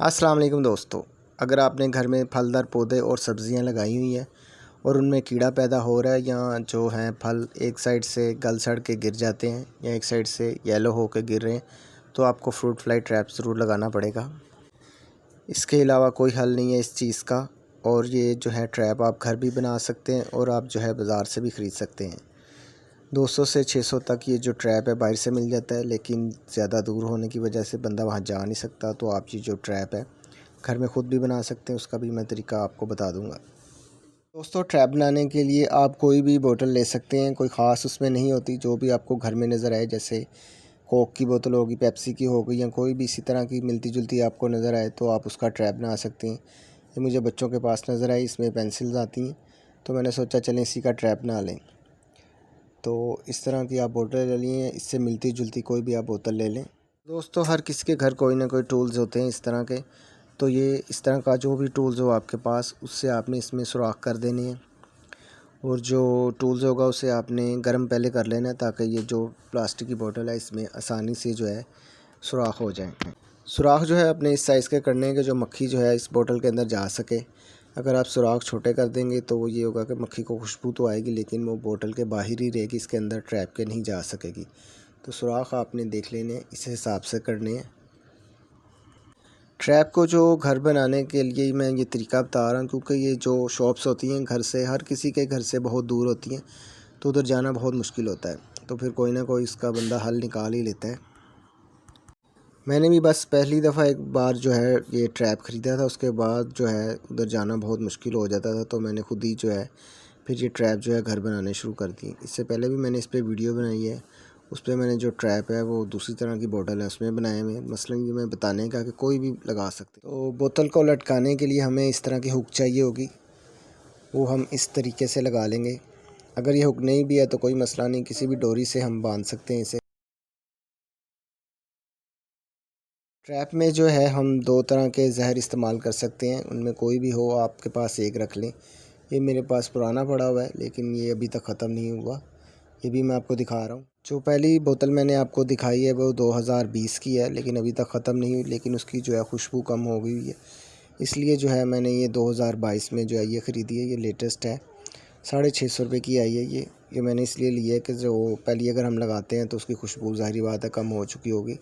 अस्सलाम वालेकुम दोस्तों, अगर आपने घर में फलदार पौधे और सब्ज़ियां लगाई हुई हैं और उनमें कीड़ा पैदा हो रहा है या जो हैं फल एक साइड से गल सड़ के गिर जाते हैं या एक साइड से येलो हो के गिर रहे हैं, तो आपको फ्रूट फ्लाई ट्रैप ज़रूर लगाना पड़ेगा। इसके अलावा कोई हल नहीं है इस चीज़ का। और ये जो है ट्रैप आप घर भी बना सकते हैं और आप जो है बाज़ार से भी ख़रीद सकते हैं। 200 से 600 तक ये जो ट्रैप है बाहर से मिल जाता है, लेकिन ज़्यादा दूर होने की वजह से बंदा वहाँ जा नहीं सकता। तो आप ये जो ट्रैप है घर में ख़ुद भी बना सकते हैं, उसका भी मैं तरीका आपको बता दूंगा। दोस्तों, ट्रैप बनाने के लिए आप कोई भी बोतल ले सकते हैं, कोई ख़ास उसमें नहीं होती, जो भी आपको घर में नज़र आए, जैसे कोक की बोतल होगी, पेप्सी की होगी या कोई भी इसी तरह की मिलती जुलती आपको नज़र आए तो आप उसका ट्रैप बना सकते हैं। ये मुझे बच्चों के पास नज़र आई, इसमें पेंसिल्स आती हैं, तो मैंने सोचा चलें इसी का ट्रैप बना लें। तो इस तरह की आप बोतल ले लिए, इससे मिलती जुलती कोई भी आप बोतल ले लें। दोस्तों, हर किसी के घर कोई ना कोई टूल्स होते हैं इस तरह के, तो ये इस तरह का जो भी टूल्स हो आपके पास, उससे आपने इसमें सुराख कर देने हैं और जो टूल्स होगा उसे आपने गर्म पहले कर लेना है, ताकि ये जो प्लास्टिक की बोतल है इसमें आसानी से जो है सुराख हो जाए। सुराख जो है अपने इस साइज़ के करने हैं कि जो मक्खी जो है इस बोतल के अंदर जा सके। अगर आप सुराख छोटे कर देंगे तो वो ये होगा कि मक्खी को खुशबू तो आएगी, लेकिन वो बोतल के बाहर ही रहेगी, इसके अंदर ट्रैप के नहीं जा सकेगी। तो सुराख आपने देख लेने, इस हिसाब से करने हैं। ट्रैप को जो घर बनाने के लिए मैं ये तरीका बता रहा हूँ, क्योंकि ये जो शॉप्स होती हैं घर से, हर किसी के घर से बहुत दूर होती हैं, तो उधर जाना बहुत मुश्किल होता है। तो फिर कोई ना कोई इसका बंदा हल निकाल ही लेता है। मैंने भी बस पहली दफ़ा एक बार जो है ये ट्रैप ख़रीदा था, उसके बाद जो है उधर जाना बहुत मुश्किल हो जाता था, तो मैंने ख़ुद ही जो है फिर ये ट्रैप जो है घर बनाने शुरू कर दी। इससे पहले भी मैंने इस पर वीडियो बनाई है, उस पर मैंने जो ट्रैप है वो दूसरी तरह की बोतल है उसमें बनाए हुए। मसलन ये मैं बताने का कि कोई भी लगा सकते। तो बोतल को लटकाने के लिए हमें इस तरह की हुक चाहिए होगी, वो हम इस तरीके से लगा लेंगे। अगर ये हुक नहीं भी है तो कोई मसला नहीं, किसी भी डोरी से हम बांध सकते हैं इसे। ट्रैप में जो है हम दो तरह के जहर इस्तेमाल कर सकते हैं, उनमें कोई भी हो आपके पास एक रख लें। ये मेरे पास पुराना पड़ा हुआ है, लेकिन ये अभी तक ख़त्म नहीं हुआ, ये भी मैं आपको दिखा रहा हूँ। जो पहली बोतल मैंने आपको दिखाई है वो 2020 की है, लेकिन अभी तक ख़त्म नहीं हुई, लेकिन उसकी जो है खुशबू कम हो गई है, इसलिए जो है मैंने ये 2022 में जो है ये ख़रीदी है। ये लेटेस्ट है, 650 रुपये की आई है ये मैंने इसलिए लिया है कि जो पहली अगर हम लगाते हैं तो उसकी खुशबू ज़ाहिरी बात है कम हो चुकी होगी,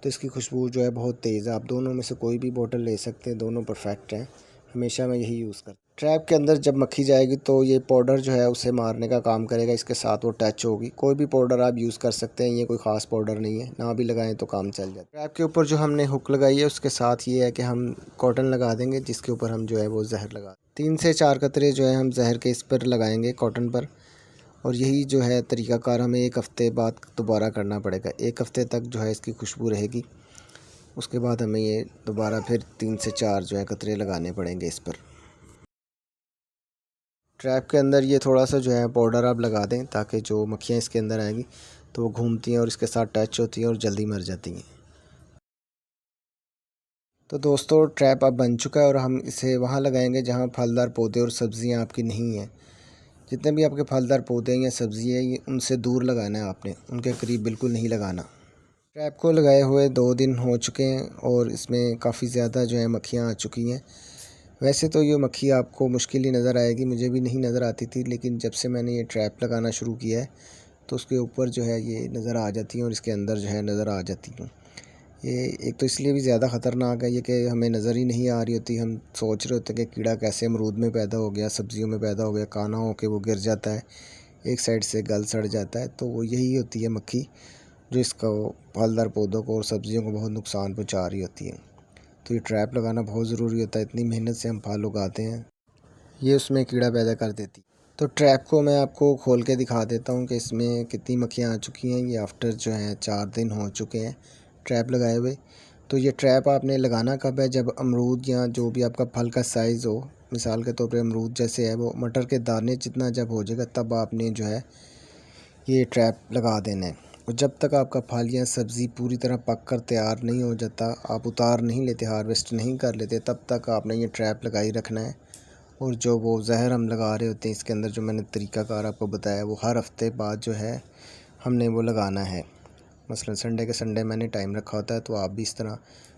तो इसकी खुशबू जो है बहुत तेज़ है। आप दोनों में से कोई भी बोतल ले सकते हैं, दोनों परफेक्ट हैं, हमेशा मैं यही यूज़ करता हूँ। ट्रैप के अंदर जब मक्खी जाएगी तो ये पाउडर जो है उसे मारने का काम करेगा, इसके साथ वो टच होगी। कोई भी पाउडर आप यूज़ कर सकते हैं, ये कोई ख़ास पाउडर नहीं है, ना भी लगाएं तो काम चल जाता है। ट्रैप के ऊपर जो हमने हुक लगाई है उसके साथ ये है कि हम कॉटन लगा देंगे, जिसके ऊपर हम जो है वो जहर लगा 3 से 4 कतरे जो है हम जहर के इस पर लगाएंगे कॉटन पर। और यही जो है तरीक़ाकार हमें 1 हफ़्ते बाद दोबारा करना पड़ेगा। 1 हफ़्ते तक जो है इसकी खुशबू रहेगी, उसके बाद हमें ये दोबारा फिर 3 से 4 जो है कतरे लगाने पड़ेंगे इस पर। ट्रैप के अंदर ये थोड़ा सा जो है पाउडर आप लगा दें, ताकि जो मक्खियाँ इसके अंदर आएंगी तो वो घूमती हैं और इसके साथ टच होती हैं और जल्दी मर जाती हैं। तो दोस्तों, ट्रैप अब बन चुका है और हम इसे वहाँ लगाएंगे जहाँ फलदार पौधे और सब्ज़ियाँ आपकी नहीं हैं। जितने भी आपके फलदार पौधे हैं या सब्ज़ी है, ये उनसे दूर लगाना है आपने, उनके करीब बिल्कुल नहीं लगाना। ट्रैप को लगाए हुए 2 दिन हो चुके हैं और इसमें काफ़ी ज़्यादा जो है मक्खियाँ आ चुकी हैं। वैसे तो ये मक्खी आपको मुश्किल ही नज़र आएगी, मुझे भी नहीं नज़र आती थी, लेकिन जब से मैंने ये ट्रैप लगाना शुरू किया है तो उसके ऊपर जो है ये नज़र आ जाती हैं और इसके अंदर जो है नज़र आ जाती हैं। ये एक तो इसलिए भी ज़्यादा ख़तरनाक है ये कि हमें नज़र ही नहीं आ रही होती, हम सोच रहे होते हैं कि कीड़ा कैसे अमरूद में पैदा हो गया, सब्ज़ियों में पैदा हो गया, काना हो के वो गिर जाता है, एक साइड से गल सड़ जाता है। तो वो यही होती है मक्खी जो इसको फलदार पौधों को और सब्ज़ियों को बहुत नुकसान पहुँचा रही होती है। तो ये ट्रैप लगाना बहुत ज़रूरी होता है, इतनी मेहनत से हम फल उगाते हैं, ये उसमें कीड़ा पैदा कर देती। तो ट्रैप को मैं आपको खोल के दिखा देता हूँ कि इसमें कितनी मक्खियाँ आ चुकी हैं। ये आफ्टर जो है 4 दिन हो चुके हैं ट्रैप लगाए हुए। तो ये ट्रैप आपने लगाना कब है, जब अमरूद या जो भी आपका फल का साइज़ हो, मिसाल के तौर पे अमरूद जैसे है वो मटर के दाने जितना जब हो जाएगा तब आपने जो है ये ट्रैप लगा देना है। और जब तक आपका फल या सब्ज़ी पूरी तरह पक कर तैयार नहीं हो जाता, आप उतार नहीं लेते, हार्वेस्ट नहीं कर लेते, तब तक आपने ये ट्रैप लगाई रखना है। और जो वो जहर हम लगा रहे होते हैं इसके अंदर, जो मैंने तरीक़ाकार आपको बताया, वो हर हफ़्ते बाद जो है हमने वो लगाना है। मसलन संडे के संडे मैंने टाइम रखा होता है, तो आप भी इस तरह